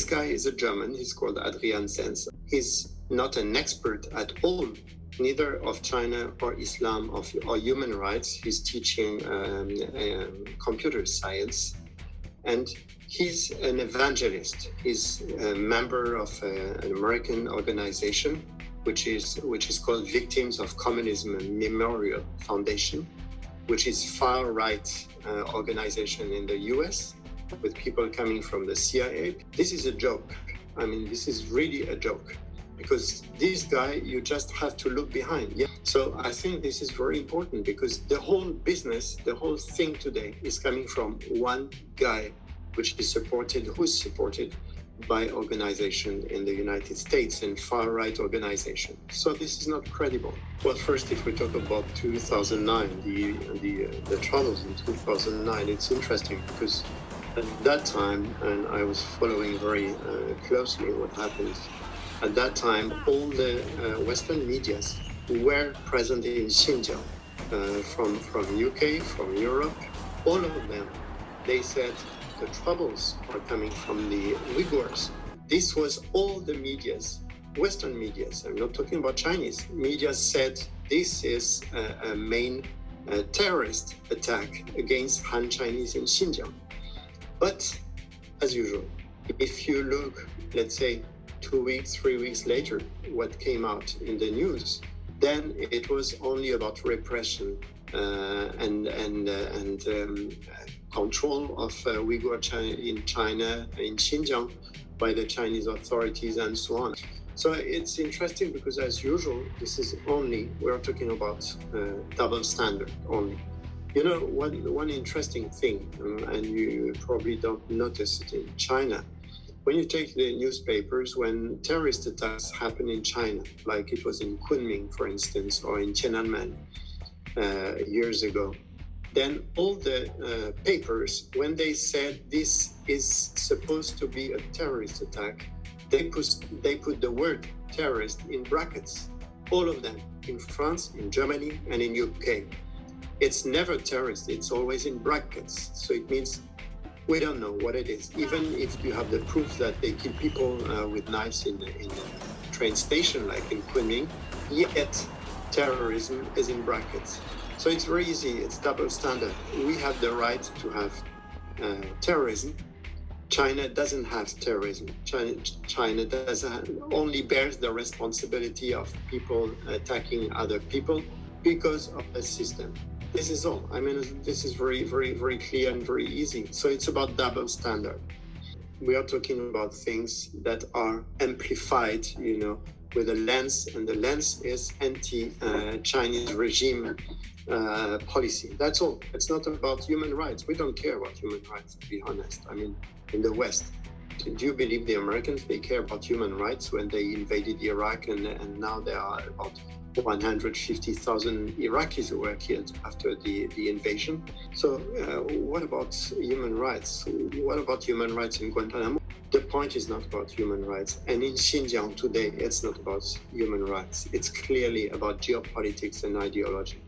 guy is a German. He's called Adrian Zenz. He's not an expert at all, neither of China or Islam or human rights. He's teaching computer science, and he's an evangelist. He's a member of an American organization which is called Victims of Communism Memorial Foundation, which is far-right organization in the US with people coming from the CIA. This is a joke. I mean, this is really a joke, because this guy, you just have to look behind. Yeah. So I think this is very important, because the whole business, the whole thing today is coming from one guy, who's supported by organization in the United States and far-right organization. So this is not credible. Well, first, if we talk about 2009, the troubles in 2009, it's interesting because at that time, and I was following very closely what happened, at that time, all the Western medias were present in Xinjiang, from UK, from Europe, all of them. They said the troubles are coming from the Uyghurs. This was all the medias, Western medias. I'm not talking about Chinese. Media said this is a main terrorist attack against Han Chinese in Xinjiang. But as usual, if you look, let's say, 2 weeks, 3 weeks later, what came out in the news, then it was only about repression and control of Uyghur in China, in Xinjiang, by the Chinese authorities and so on. So it's interesting because, as usual, we're talking about double standard only. You know, one interesting thing, and you probably don't notice it in China, when you take the newspapers, when terrorist attacks happen in China, like it was in Kunming, for instance, or in Tiananmen years ago, then all the papers, when they said this is supposed to be a terrorist attack, they put the word terrorist in brackets, all of them, in France, in Germany, and in UK. It's never terrorist, it's always in brackets. So it means we don't know what it is. Even if you have the proof that they kill people with knives in the train station, like in Kunming, yet terrorism is in brackets. So it's very easy, it's double standard. We have the right to have terrorism. China doesn't have terrorism. China only bears the responsibility of people attacking other people because of the system. This is all. I mean, this is very, very, very clear and very easy. So it's about double standard. We are talking about things that are amplified, with a lens, and the lens is anti-Chinese regime policy. That's all. It's not about human rights. We don't care about human rights, to be honest. I mean, in the West. Do you believe the Americans, they care about human rights when they invaded Iraq and now there are about 150,000 Iraqis who were killed after the invasion? So what about human rights? What about human rights in Guantanamo? The point is not about human rights. And in Xinjiang today, it's not about human rights. It's clearly about geopolitics and ideology.